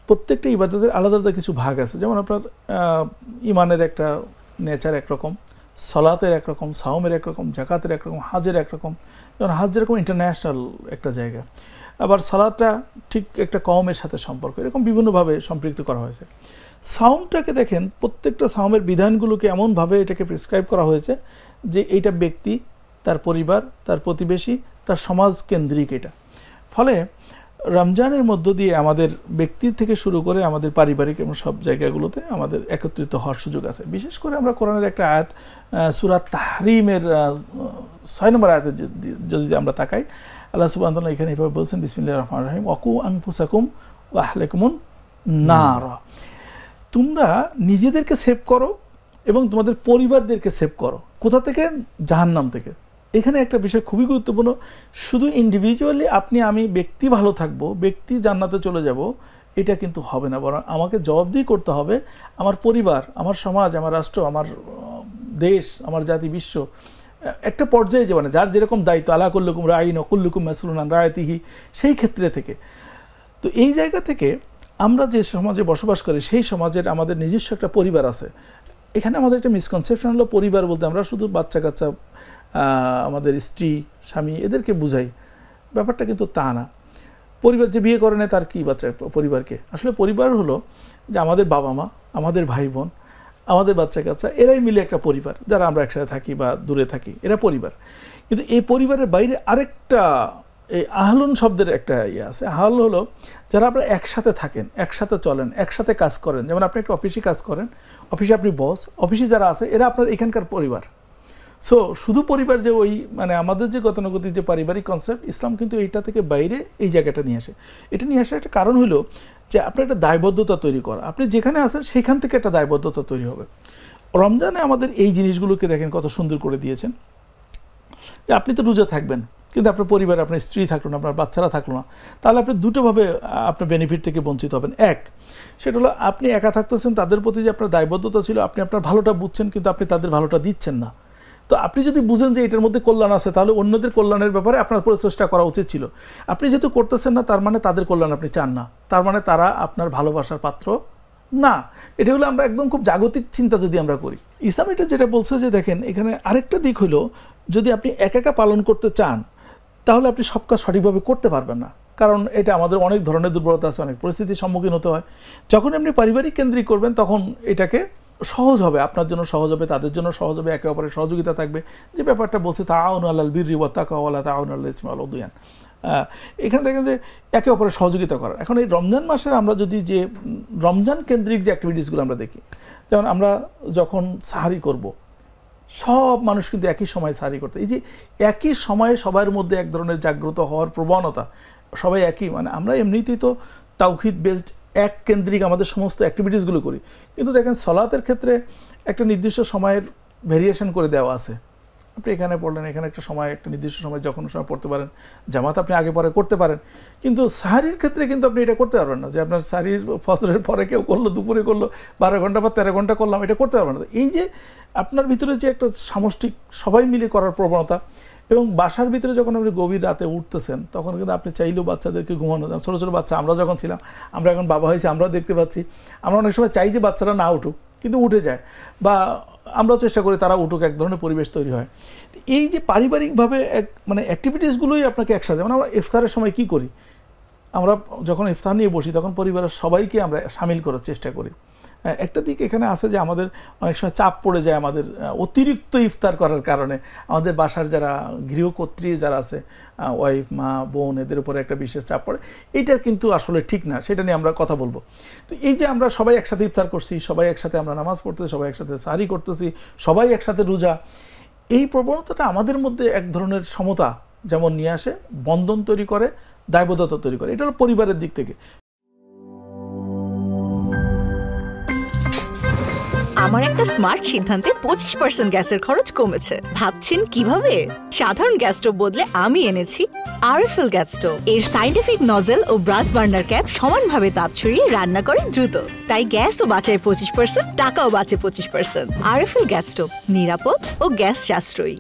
প্রত্যেকটা ইবাদতের আলাদা আলাদা কিছু ভাগ আছে। যেমন আপনার ইমানের একটা নেচার একরকম, সলাতের একরকম, সাওমের একরকম, জাকাতের একরকম, হাজের একরকম। যেমন হাজ যেরকম ইন্টারন্যাশনাল একটা জায়গা, আবার সালাতটা ঠিক একটা কওমের সাথে সম্পর্ক, এরকম বিভিন্নভাবে সম্পৃক্ত করা হয়েছে। সাওমটাকে দেখেন, প্রত্যেকটা সাওমের বিধানগুলোকে এমনভাবে এটাকে প্রেসক্রাইব করা হয়েছে যে এইটা ব্যক্তি, তার পরিবার, তার প্রতিবেশী, তার সমাজ কেন্দ্রিক এটা। ফলে রমজানের মধ্য দিয়ে আমাদের ব্যক্তির থেকে শুরু করে আমাদের পারিবারিক এবং সব জায়গাগুলোতে আমাদের একত্রিত হওয়ার সুযোগ আছে। বিশেষ করে আমরা কোরআনের একটা আয়াত সূরা তাহরিমের 6 নম্বর আয়াতে যদি আমরা তাকাই, আল্লাহ সুবহানাহু ওয়া তাআলা এখানে এভাবে বলছেন, বিসমিল্লাহির রহমানির রহিম, ওয়াকু আনফুসাকুম ওয়া আহলিকুমুন নার। তোমরা নিজেদেরকে সেভ করো এবং তোমাদের পরিবারদেরকে সেভ করো। কোথা থেকে? জাহান্নাম থেকে। এখানে একটা বিষয় খুবই গুরুত্বপূর্ণ, শুধু ইন্ডিভিজুয়ালি আপনি আমি ব্যক্তি ভালো থাকবো, ব্যক্তি জান্নাতে চলে যাব, এটা কিন্তু হবে না। বরং আমাকে জবাবদিহি করতে হবে আমার পরিবার, আমার সমাজ, আমার রাষ্ট্র, আমার দেশ, আমার জাতি, বিশ্ব, একটা পর্যায়ে যে মানে যার যেরকম দায়িত্ব, আলা কুল্লুকুম রাইন ওয়া কুল্লুকুম মাসউলুন আন রায়াতিহি, সেই ক্ষেত্রে থেকে। তো এই জায়গা থেকে আমরা যে সমাজে বসবাস করি সেই সমাজের আমাদের নিজস্ব একটা পরিবার আছে। এখানে আমাদের একটা মিসকনসেপশন হলো পরিবার বলতে আমরা শুধু বাচ্চা কাচ্চা, আমাদের স্ত্রী, স্বামী, এদেরকে বুঝাই। ব্যাপারটা কিন্তু তা না। পরিবার যে বিয়ে করে না তার কি বাচ্চা পরিবারকে? আসলে পরিবার হলো যে আমাদের বাবা মা, আমাদের ভাই বোন, আমাদের বাচ্চা কাচ্চা, এরাই মিলে একটা পরিবার। যারা আমরা একসাথে থাকি বা দূরে থাকি, এরা পরিবার। কিন্তু এই পরিবারের বাইরে আরেকটা, এই আহলুন শব্দের একটা ইয়ে আছে। আহল হলো যারা আপনারা একসাথে থাকেন, একসাথে চলেন, একসাথে কাজ করেন। যেমন আপনি একটা অফিসে কাজ করেন, অফিসে আপনি বস, অফিসে যারা আছে এরা আপনার এখানকার পরিবার। সো শুধু পরিবার যে ওই মানে আমাদের যে গতানুগতিক যে পারিবারিক কনসেপ্ট, ইসলাম কিন্তু এইটা থেকে বাইরে এই জায়গাটা নিয়ে আসে। এটা নিয়ে আসার একটা কারণ হলো যে আপনার একটা দায়বদ্ধতা তৈরি করা। আপনি যেখানে আছেন সেখান থেকে একটা দায়বদ্ধতা তৈরি হবে। রমজানে আমাদের এই জিনিসগুলোকে দেখেন কত সুন্দর করে দিয়েছেন, যে আপনি তো রোজা থাকবেন, কিন্তু আপনার পরিবারে আপনার স্ত্রী থাকলো না, আপনার বাচ্চারা থাকলো না, তাহলে আপনি দুটোভাবে আপনার বেনিফিট থেকে বঞ্চিত হবেন। এক, সেটা হলো আপনি একা থাকতেছেন, তাদের প্রতি যে আপনার দায়বদ্ধতা ছিল, আপনি আপনার ভালোটা বুঝছেন কিন্তু আপনি তাদের ভালোটা দিচ্ছেন না। তো আপনি যদি বুঝেন যে এটার মধ্যে কল্যাণ আছে, তাহলে অন্যদের কল্যাণের ব্যাপারে আপনার প্রচেষ্টা করা উচিত ছিল। আপনি যেহেতু করতেছেন না, তার মানে তাদের কল্যাণ আপনি চান না, তার মানে তারা আপনার ভালোবাসার পাত্র না। এটা হলো আমরা একদম খুব জাগতিক চিন্তা যদি আমরা করি। ইসলাম এটা যেটা বলছে যে দেখেন, এখানে আরেকটা দিক হলো, যদি আপনি একা একা পালন করতে চান তাহলে আপনি সব কাজ সঠিকভাবে করতে পারবেন না। কারণ এটা আমাদের অনেক ধরনের দুর্বলতা আছে, অনেক পরিস্থিতির সম্মুখীন হতে হয়। যখন আপনি পারিবারিক কেন্দ্রিক করবেন তখন এটাকে সহজ হবে, আপনার জন্য সহজ হবে, তাদের জন্য সহজ হবে, একে অপরের সহযোগিতা থাকবে। যে ব্যাপারটা বলছে তাআউনু আলাল বিররি ওয়াত তাকওয়া ওয়া লা তাআউনু আলাল ইসমি ওয়াল উদওয়ান, এখানে দেখেন যে একে অপরের সহযোগিতা করা। এখন এই রমজান মাসের আমরা যদি যে রমজান কেন্দ্রিক যে অ্যাক্টিভিটিসগুলো আমরা দেখি, যেমন আমরা যখন সাহারি করব, সব মানুষ কিন্তু একই সময় সাহারি করতে, এই যে একই সময়ে সবার মধ্যে এক ধরনের জাগ্রত হওয়ার প্রবণতা, সবাই একই মানে আমরা এমনিতেই তো তাওহীদ বেসড এক কেন্দ্রিক আমাদের সমস্ত অ্যাক্টিভিটিসগুলো করি, কিন্তু দেখেন সলাতের ক্ষেত্রে একটা নির্দিষ্ট সময়ের ভেরিয়েশন করে দেওয়া আছে। আপনি এখানে পড়লেন, এখানে একটা সময়, একটা নির্দিষ্ট সময় যখন সময় পড়তে পারেন, জামাত আপনি আগে পরে করতে পারেন। কিন্তু সাহারির ক্ষেত্রে কিন্তু আপনি এটা করতে পারবেন না যে আপনার সাহারির ফজরের পরে কেউ করলো, দুপুরে করলো, 12 ঘন্টা বা 13 ঘন্টা করলাম, এটা করতে পারবেন না। এই যে আপনার ভিতরে যে একটা সামষ্টিক সবাই মিলে করার প্রবণতা, এবং বাসার ভিতরে যখন আপনি গভীর রাতে উঠতেছেন তখন কিন্তু আপনি চাইলেও বাচ্চাদেরকে ঘুমানো, ছোটো ছোটো বাচ্চা আমরা যখন ছিলাম, আমরা এখন বাবা হয়েছি, আমরাও দেখতে পাচ্ছি, আমরা অনেক সময় চাই যে বাচ্চারা না উঠুক, কিন্তু উঠে যায়, বা আমরাও চেষ্টা করি তারা উঠুক, এক ধরনের পরিবেশ তৈরি হয়। এই যে পারিবারিকভাবে এক মানে অ্যাক্টিভিটিসগুলোই আপনাকে একসাথে, যেমন আমরা ইফতারের সময় কি করি, আমরা যখন ইফতার নিয়ে বসি তখন পরিবারের সবাইকে আমরা সামিল করার চেষ্টা করি। একটা দিক এখানে আছে যে আমাদের অনেক সময় চাপ পড়ে যায় আমাদের অতিরিক্ত ইফতার করার কারণে, আমাদের বাসার যারা গৃহকর্ত্রী যারা আছে, ওয়াইফ, মা, বোন, এদের উপরে একটা বিশেষ চাপ পড়ে। এইটা কিন্তু আসলে ঠিক না, সেটা নিয়ে আমরা কথা বলবো। তো এই যে আমরা সবাই একসাথে ইফতার করছি, সবাই একসাথে আমরা নামাজ পড়তেছি, সবাই একসাথে সাহারি করতেছি, সবাই একসাথে রোজা, এই প্রবণতাটা আমাদের মধ্যে এক ধরনের সমতা যেমন নিয়ে আসে, বন্ধন তৈরি করে, দায়বদ্ধতা তৈরি করে। এটা হলো পরিবারের দিক থেকে। আমার একটা স্মার্ট সিদ্ধান্তে 25% গ্যাসের খরচ কমেছে। ভাবছেন কিভাবে? সাধারণ গ্যাস স্টোভ বদলে আমি এনেছি আরএফএল গ্যাস স্টোভ। এর সাইন্টিফিক নজল ও ব্রাস বার্নার ক্যাপ সমানভাবে তাপ ছড়িয়ে রান্না করে দ্রুত, তাই গ্যাসও বাঁচায় 25%, টাকাও বাঁচে 25%। আরএফএল গ্যাস স্টোভ নিরাপদ ও গ্যাস সাশ্রয়ী।